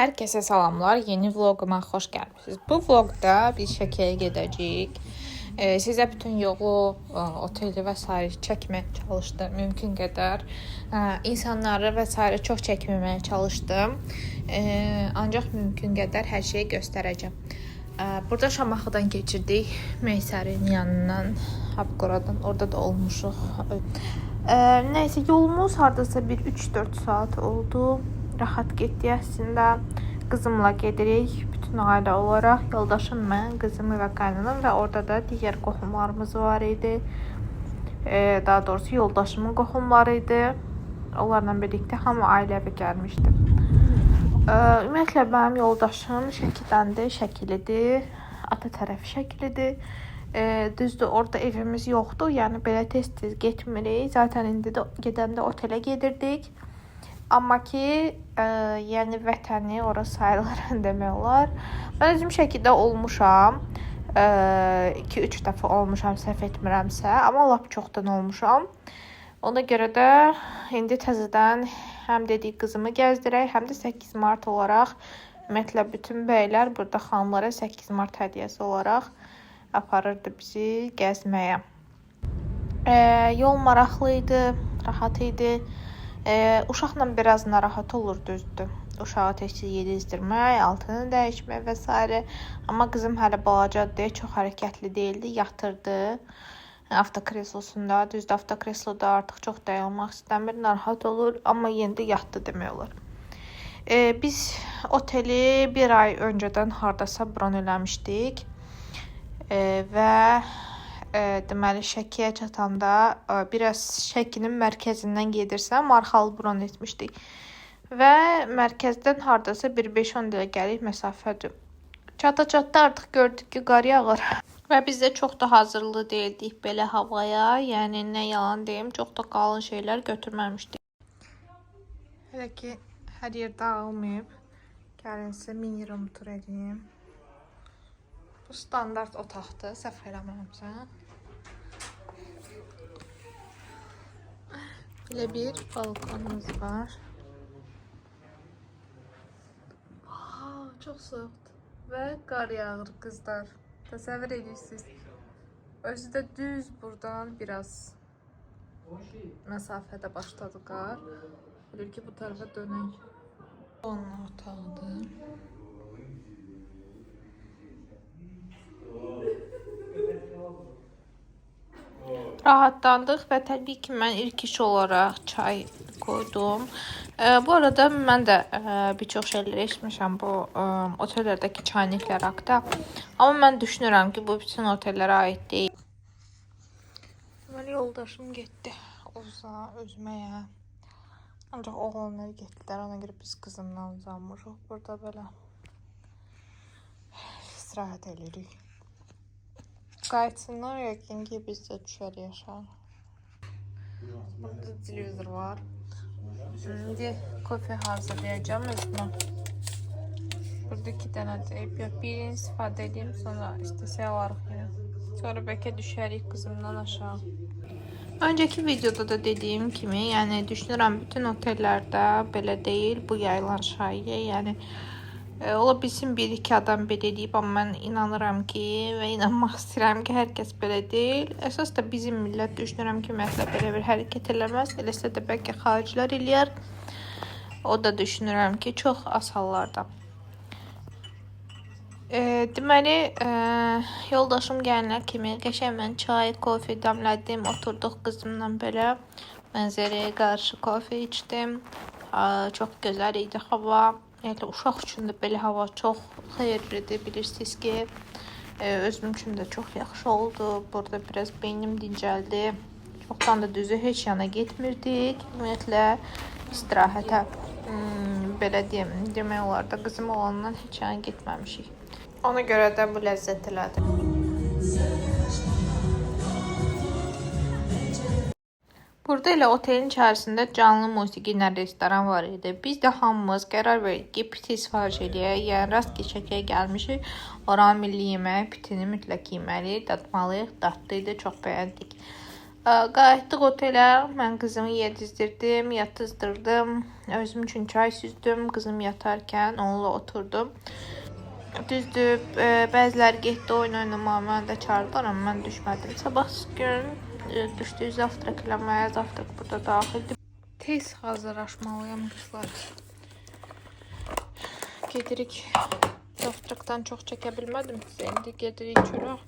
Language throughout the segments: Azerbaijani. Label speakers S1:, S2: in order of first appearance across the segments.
S1: Herkese salamlar. Yeni vloguma xoş gəlmisiniz. Bu vlogda biz Şəkiyə gedəcəyik. Sizə bütün yolu, oteli və s. çəkməyə çalışdım. Mümkün qədər insanları və s. çox çəkməməyə çalışdım. Ancaq mümkün qədər hər şeyi göstərəcəm. Burada Şamaxıdan keçirdik. Meysərin yanından, Habqoradan. Orada da olmuşuq. Nəysə, yolumuz hardasa bir 3-4 saat oldu. Rahat getdik əslində. Qızımla gedirik. Bütün ailə olaraq yoldaşım, mən, qızımı və qaynanam və orada da digər qohumlarımız var idi. Daha doğrusu yoldaşımın qohumları idi. Onlarla birlikdə hamı ailəvi gəlmişdi. Ümumiyyətlə mənim yoldaşım Şəkidəndir, Şəkilidir. Ata tərəfi Şəkilidir. Düzdür, orada evimiz yoxdur. Yəni belə tez-tez getmirik. Zaten indi də gedəndə otelə gedirdik. Amma ki, yəni vətəni ora sayılır demək olar. Mən özüm Şəkidə olmuşam. 2-3 dəfə olmuşam, səhv etmirəmsə. Amma lap çoxdan olmuşam. Ona görə də indi təzədən həm dedik qızımı gəzdirək, həm də 8 mart olaraq ümumiyyətlə bütün bəylər burada xanımlara 8 mart hədiyyəsi olaraq aparırdı bizi gəzməyə. Yol maraqlı idi, rahat idi. Uşaqla biraz narahat olur, düzdür. Uşağı tez-tez yedizdirmək, altını dəyişmək və s. Amma qızım hələ balacadır deyə çox hərəkətli deyildi, yatırdı avtokreslosunda. Düzdür, avtokresloda artıq çox dayanmaq istəmir, narahat olur, amma yenə də yatdı demək olar. Biz oteli bir ay öncədən hardasa bron eləmişdik və deməli Şəkiyə çatanda biraz Şəkinin mərkəzindən gedirsən, Marxalı bron etmişdik. Və mərkəzdən hardasa bir 5-10 dəqiqəlik məsafədir. Çata-çatda artıq gördük ki, qar yağır. Və biz də çox da hazırlı deyildik belə havaya. Yəni nə yalan deyim, çox da qalın şeylər götürməmişdik. Hələ ki hər yer dağılmayıb. Gəlin sizə mini room tur edeyim. Bu standart otaqdır, səhv eləmirəmsə. Belə bir balkonumuz var. Çox soyuqdur və qar yağır qızlar. Təsəvvür edirsiniz. Özü də düz buradan biraz məsafədə başladı qar. Elə ki bu tarafa dönək. Onun otağıdır. Rahatlandıq və təbii ki, mən ilk iş olaraq çay qoydum. Bu arada mən də bir çox şeylər eşitmişəm bu otellərdəki çayniklər haqqında. Amma mən düşünürəm ki, bu bütün otellərə aid deyil. Deməli, yoldaşım getdi uzağa, özməyə. Ancaq oğlanlar getdilər, ona görə biz qızımla uzanmışıq. Burada belə istirahət edirik. Qayıtsınlar, yəqin ki, biz də düşərik aşağı. Burada televizor var. İndi kofe hazırlayacağım özümə. Burada 2 dənə deyib, birini istifadə edeyim, sonra istəsək alarıq yine. Sonra bəlkə düşərik qızımdan aşağı. Öncəki videoda da dediyim kimi, yəni düşünürəm bütün otellərdə belə deyil, bu yayılan şayiə, yəni ola bilsin 1-2 adam belə deyib, amma mən inanıram ki və inanmaq istəyirəm ki, hər kəs belə deyil. Əsas da bizim millət düşünürəm ki, ümumiyyətlə belə bir hərəkət eləməz. Eləsə də bəlkə xaricilər eləyər. O da düşünürəm ki, çox az hallarda. Deməli, yoldaşım gəlinə kimi qəşəng mən çay, kofe dəmlədim, oturduq qızımla belə mənzərəyə qarşı kofe içdim. Çox gözəl idi hava. Yəni, uşaq üçün də belə hava çox xeyirlidir, bilirsiniz ki. Özüm üçün də çox yaxşı oldu. Burada biraz beynim dincəldi. Çoxdan da düzü heç yana getmirdik. Ümumiyyətlə, istirahətə belə deyim, demək olar da qızım olandan heç yana getməmişik. Ona görə də bu ləzzət elədi. Burada elə otelin içərisində canlı musiqi ilə restoran var idi. Biz də hamımız qərar verdik ki, piti sifariş edək. Yəni rast ki Şəkiyə gəlmişik. Oranın milli yeməyi pitini mütləq yeməli, dadmalıyıq. Dadlı idi, çox bəyəndik. Qayıtdıq otelə. Mən qızımı yedizdirdim, yatızdırdım. Özüm üçün çay süzdüm. Qızım yatarkən onunla oturdum. Düzdür, bəziləri getdi oyun oynamağa, mən də çağırdılar, amma mən düşmədim. Sabah gün düşdük zavtrak eləməyə, zavtrak burada daxildir. Tez hazırlaşmalıyam qızlar. Gedirik. Zavtrakdan çox çəkə bilmədim sizə. İndi gedirik çörək.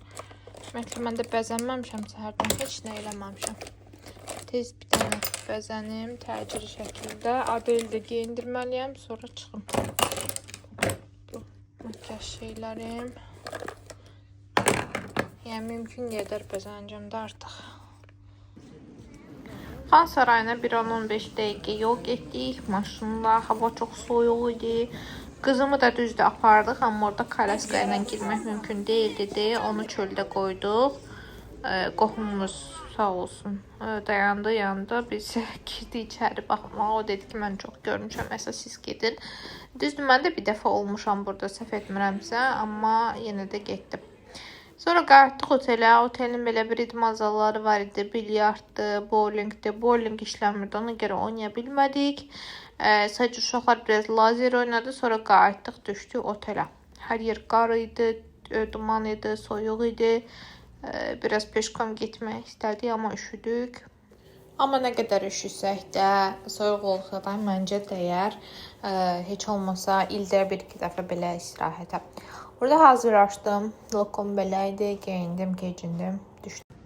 S1: Ümumiyyətlə, mən də bəzənməmişəm səhərdən, heç nə eləməmişəm. Tez bir dənə bəzənim, təcili şəkildə. Adeli də geyindirməliyəm, sonra çıxım. Makyaj şeylərim. Yəni, mümkün qədər bəzənəcəm də artıq. Xan Sarayına bir 10-15 dəqiqə yol getdik maşınla. Hava çox soyuq idi. Qızımı da düzdür apardıq, amma orada kalaska ilə girmək mümkün deyil dedi. Onu çöldə qoyduq. Qohumumuz sağ olsun dayandı yanında. Biz girdik içəri baxmağa. O dedi ki, mən çox görmüşəm, əsas siz gedin. Düzdür, mən də bir dəfə olmuşam burada, səhv etmirəmsə, amma yenə də getdim. Sonra qayıtdıq otelə. Otelin belə bir idman zalları var idi. Bilyarddı, bowlingdi. Bowling işləmirdi, ona görə oynaya bilmədik. Sadəcə uşaqlar biraz lazer oynadı. Sonra qayıtdıq, düşdük otelə. Hər yer qar idi, duman idi, soyuq idi. Biraz peşkom getmək istədik, amma üşüdük. Amma nə qədər üşüsək də, soyuq olsa da məncə dəyər. Heç olmasa ildə bir-iki dəfə belə istirahətə. Burada hazırlaşdım. Lokum belə idi, geyindim, keçindim, düşdüm.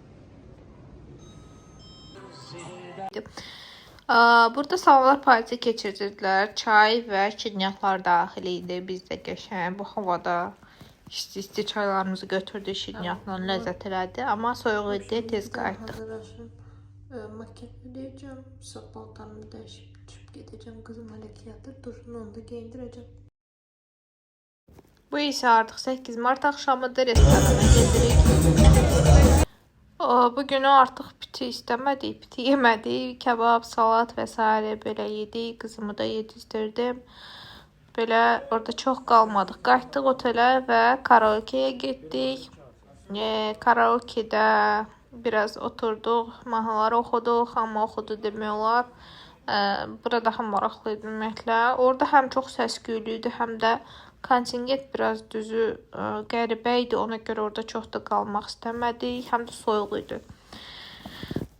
S1: Burada salonlar partisi keçirdilər. Çay və şirniyyatlar daxil idi. Biz də qəşəng bu havada isti çaylarımızı götürdük, şirniyyatla ləzzət elədi. Amma soyuq idi, tez qayıtdıq. Makyaj edəcəm, paltarımı dəyişib düşüb gedəcəm. Qızım hələ ki yatır, dursun onu da geyindirəcəm. Bu isə artıq 8 Mart axşamıdır, restorana gedirik. Bugünü artıq piti istəmədik, piti yemədik. Kebab, salat və s. belə yedik. Qızımı da yedizdirdim. Belə orada çox qalmadıq. Qayıtdıq otelə və karaokeyə getdik. Karaokedə biraz oturduq, mahnıları oxuduq, amma oxudu demək olar. Bura daha maraqlı idi ümumiyyətlə. Orada həm çox səs-küylü idi, həm də kontingent biraz düzü qəribə idi. Ona görə orada çox da qalmaq istəmədik. Həm də soyuq idi.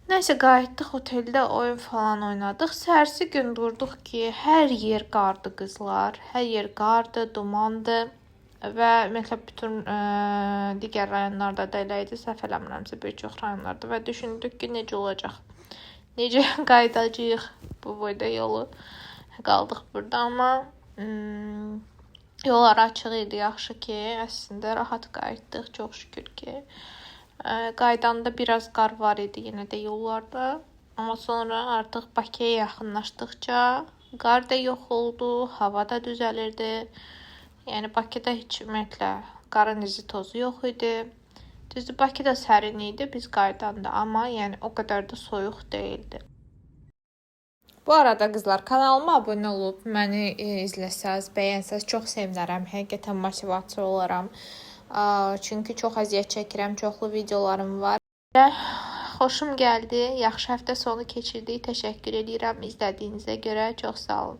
S1: Nəysə, qayıtdıq oteldə oyun falan oynadıq. Səhərsi gün durduq ki, hər yer qardı qızlar. Hər yer qardı, dumandı. Və ümumiyyətlə bütün digər rayonlarda da elə idi. Səhv eləmirəmsə bir çox rayonlarda. Və düşündük ki, necə olacaq? Necə qayıdacağıq bu boyda yolu? Qaldıq burada, amma yollar açıq idi, yaxşı ki, əslində rahat qayıtdıq, çox şükür ki. Qaydanda biraz qar var idi yenə də yollarda. Amma sonra artıq Bakıya yaxınlaşdıqca qar da yox oldu, hava da düzəlirdi. Yəni Bakıda heç ümumiyyətlə qarın izi tozu yox idi. Düzdür, Bakıda sərin idi biz qaydanda, amma yəni o qədər də soyuq deyildi. Bu arada qızlar, kanalıma abunə olub məni izləsəz, bəyənsəz çox sevinərəm. Həqiqətən motivasiya olaram. Çünki çox əziyyət çəkirəm, çoxlu videolarım var. Xoşum gəldi. Yaxşı həftə sonu keçirdik. Təşəkkür edirəm izlədiyinizə görə. Çox sağ olun.